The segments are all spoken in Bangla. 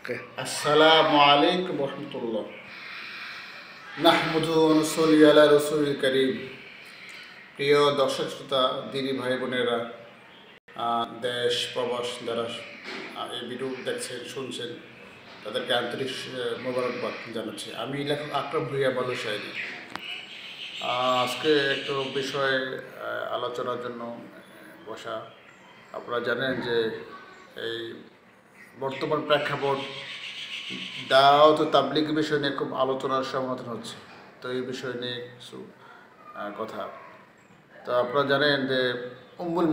আসসালামু আলাইকুম রহমতুল্লাহ। নাহমাদুহু ওয়া নুসাল্লি আলা রাসূলিল কারীম। প্রিয় দর্শক শ্রোতা, দিনী ভাই বোনেরা, দেশ প্রবাস যারা এই ভিডিও দেখছেন শুনছেন, তাদেরকে আন্তরিক মোবারকবাদ জানাচ্ছি। আমি লেখক আকরাম ভূঁইয়া বালুশাহী। আজকে একটু বিষয়ে আলোচনার জন্য বসা। আপনারা জানেন যে এই বর্তমান প্রেক্ষাপট দাওয়াত ও তাবলীগ বিষয় নিয়ে খুব আলোচনার সমাধান হচ্ছে। তো এই বিষয় নিয়ে কিছু কথা। তো আপনারা জানেন যে উম্মুল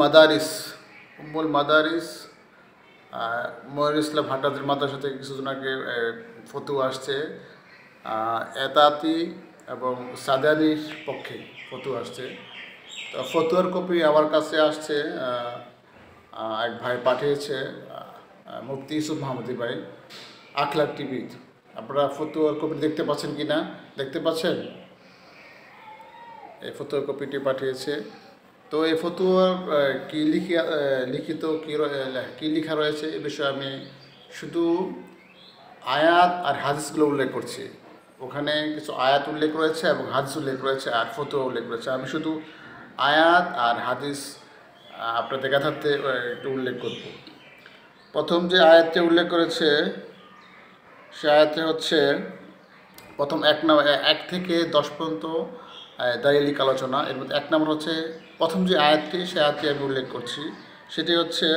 মাদারিস মনিরুল ইসলাম হাটাদের মাদ্রাসা থেকে কিছুদিন আগে ফতোয়া আসছে, এতাতি এবং সাদানির পক্ষে ফতোয়া আসছে। তো ফতোয়ার কপি আমার কাছে আসছে, এক ভাই পাঠিয়েছে, মুফতি ইউসুফ মাহমুদি ভাই, আখলাক টিভি। আপনারা ফতোয়ার কপি দেখতে পাচ্ছেন কি না? দেখতে পাচ্ছেন? এই ফতোয়ার কপিটি পাঠিয়েছে। তো এই ফতোয়ার লিখিত কী লেখা রয়েছে এ বিষয়ে আমি শুধু আয়াত আর হাদিসগুলো উল্লেখ করছি। ওখানে কিছু আয়াত উল্লেখ রয়েছে এবং হাদিস উল্লেখ রয়েছে আর ফতোয়া উল্লেখ রয়েছে। আমি শুধু আয়াত আর হাদিস আপনাদের কাছে একটু উল্লেখ করব। প্রথম যে আয়াতটি উল্লেখ করেছে সে আয়াতে হচ্ছে প্রথম 1 থেকে 10 পর্যন্ত দালিলিক আলোচনা। এর মধ্যে 1 নম্বর হচ্ছে প্রথম যে আয়াতটি, সে আয়াতটি আমি উল্লেখ করছি। সেটি হচ্ছে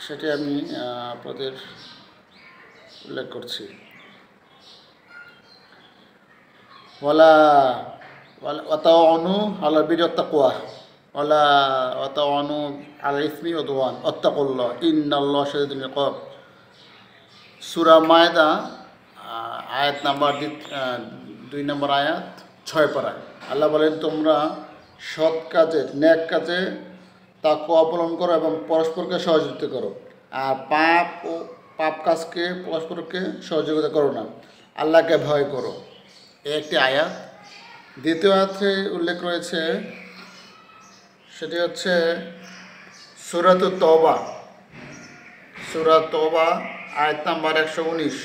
সেটি আমি আপনাদের উল্লেখ করছি। ওয়ালা ওয়াতাওয়ানু আলা বিররি ওয়াত তাকওয়া ওয়ালা ওয়াতাওয়ানু আলা ইসমি ওয়াদ উদওয়ান ওয়াত্তাকুল্লাহ ইন্নাল্লাহা শাদীদুল ইকাব। সূরা মায়দা আয়াত নাম্বার 2 নম্বর আয়াত 6 পারায় আল্লাহ বলেন, তোমরা সৎ কাজে নেক কাজে তাকওয়া অবলম্বন করো এবং পরস্পরকে সহযোগিতা করো, আর পাপ কাজকে পরস্পরকে সহযোগিতা করো না, আল্লাহকে ভয় করো। এই একটি আয়াত। দ্বিতীয় আয়াতে উল্লেখ রয়েছে, সেটি হচ্ছে সূরাতুত তওবা আয়াত নাম্বার 119।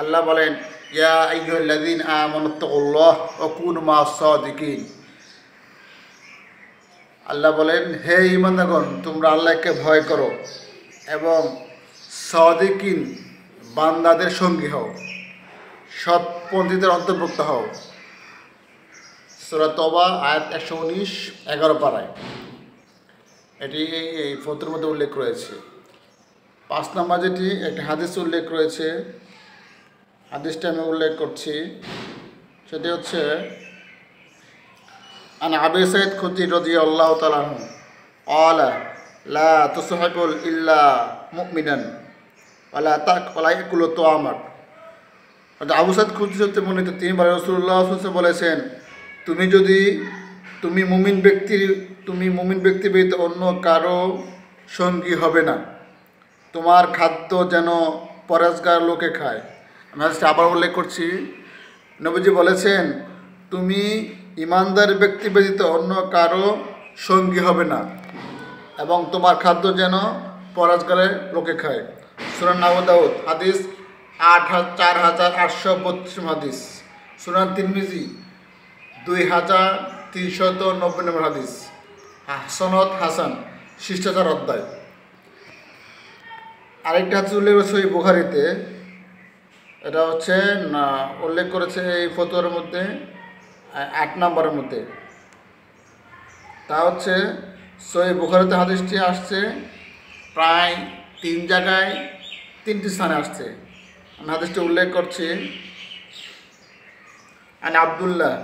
আল্লাহ বলেন, ইয়া আইয়ুহাল্লাযীনা আমানুত্তাকুল্লাহ ওয়া কুনু মা'আস সাদিকিন। আল্লাহ বলেন, হে ঈমানদারগণ, তোমরা আল্লাহকে ভয় করো এবং সাদিকিন বান্দাদের সঙ্গী হও, সৎপন্থীদের অন্তর্ভুক্ত হও। সূরা তওবা আয়াত 119 11 পারায় এটি এই ফতোয়ার মধ্যে উল্লেখ রয়েছে। 5 নম্বর যেটি একটি হাদিস উল্লেখ রয়েছে, হাদিসটা আমি উল্লেখ করছি। সেটি হচ্ছে আন আবি সাঈদ খুদরি রাদিয়াল্লাহু তাআলা আনহু ক্বালা লা তুসহিবুল ইল্লা মুমিনান ওয়ালা ইয়াকুলু তাআমাক। আবু সাঈদ খুদরি হতে মনোনীত, তিনি বলেন, রাসূলুল্লাহ সাল্লাল্লাহু আলাইহি ওয়াসাল্লাম বলেছেন, তুমি মুমিন ব্যক্তি ব্যতীত অন্য কারো সঙ্গী হবে না। তোমার খাদ্য যেন পরেজগার লোকে খায়। আমি আবার উল্লেখ করছি, নবীজি বলেছেন, তুমি ইমানদার ব্যক্তি ব্যতীত অন্য কারো সঙ্গী হবে না এবং তোমার খাদ্য যেন পরেজগারের লোকে খায়। সুনান আবু দাউদ হাদিস 4832 হাদিস। সুনান তিরমিজি 2390 নম্বর হাদিস। সনদ হাসান, শিষ্টাচার অধ্যায়। আরেকটা হাদিস উল্লেখ করেছে এই বুখারীতে, এটা হচ্ছে উল্লেখ করেছে এই ফতোয়ার মধ্যে 8 নম্বরের মধ্যে। তা হচ্ছে সহিহ বুখারীতে হাদিসটি আসছে প্রায় 3 জায়গায় 3টি স্থানে আসছে। আমি হাদিসটি উল্লেখ করছি। আন আব্দুল্লাহ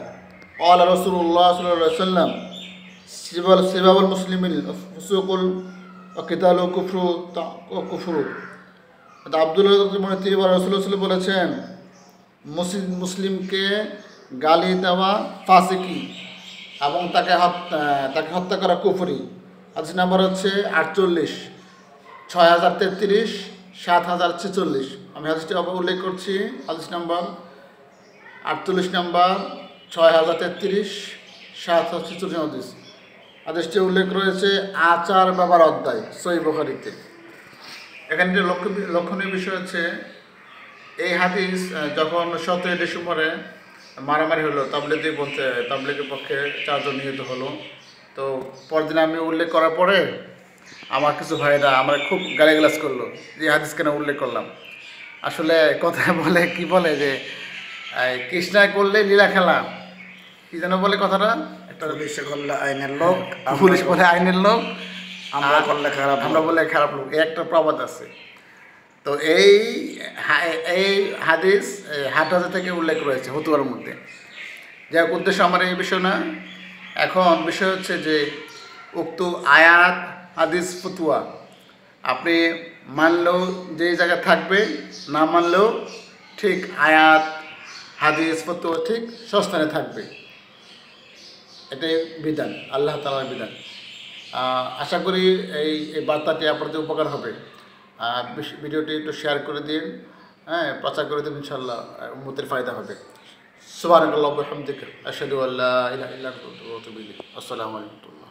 ক্বালা রাসূলুল্লাহ সাল্লাল্লাহু আলাইহি ওয়াসাল্লাম সিবাবুল মুসলিমিন ফুসুকুল ওয়া কিতালুহু কুফরু। আব্দুল্লাহ তিনি রাসূলুল্লাহ বলেছেন, মুসলিমকে গালি দেওয়া ফাসিকি এবং তাকে হত্যা করা কুফরি। হাদিস নাম্বার হচ্ছে 48, 6033, 7046। আমি হাদিসটি আবার উল্লেখ করছি। হাদিস নাম্বার 48 নম্বর, 6033, 7046 হাদিস। হাদিসটি উল্লেখ রয়েছে আচার ব্যাপার অধ্যায় সহিহ বুখারীতে। এখানে যে লক্ষণীয় বিষয় হচ্ছে এই হাদিস যখন 17 ডিসেম্বরে মারামারি হলো তাবলিগের পক্ষে 4 জন নিহত হলো, তো পরদিন আমি উল্লেখ করার পরে আমার কিছু ভাইরা আমার খুব গালিগালাজ করলো যে হাদিস কেন উল্লেখ করলাম। আসলে কথা বলে কি বলে যে কৃষ্ণায় করলে লীলা খেলা, কি যেন বলে কথাটা, একটা পুলিশে করলে আইনের লোক, পুলিশ বলে আইনের লোক, আমরা করলে খারাপ আমরা বলে খারাপ লোক, এই একটা প্রবাদ আছে। তো এই হাদিস হাটহাজা থেকে উল্লেখ রয়েছে হতুয়ার মধ্যে। যাই হোক, উদ্দেশ্য আমার এই বিষয় না। এখন বিষয় হচ্ছে যে উক্ত আয়াত হাদিস ফতুয়া আপনি মানলেও যেই জায়গায় থাকবে, না মানলেও ঠিক আয়াত হাদিস ফতুয়া ঠিক সস্থানে থাকবে। এটাই বিধান, আল্লাহ তাআলার বিধান। আশা করি এই বার্তাটি আপনাদের উপকার হবে। ভিডিওটি একটু শেয়ার করে দিন, হ্যাঁ, প্রচার করে দিন, ইনশাআল্লাহ উম্মতের ফায়দা হবে। সুবহানাকাল্লাহি ওয়া বিহামদিকা আশহাদু আল্লা ইলাহা ইল্লা আনতা আস্তাগফিরুকা ওয়া আতুবু ইলাইক। আসসালামু আলাইকুম।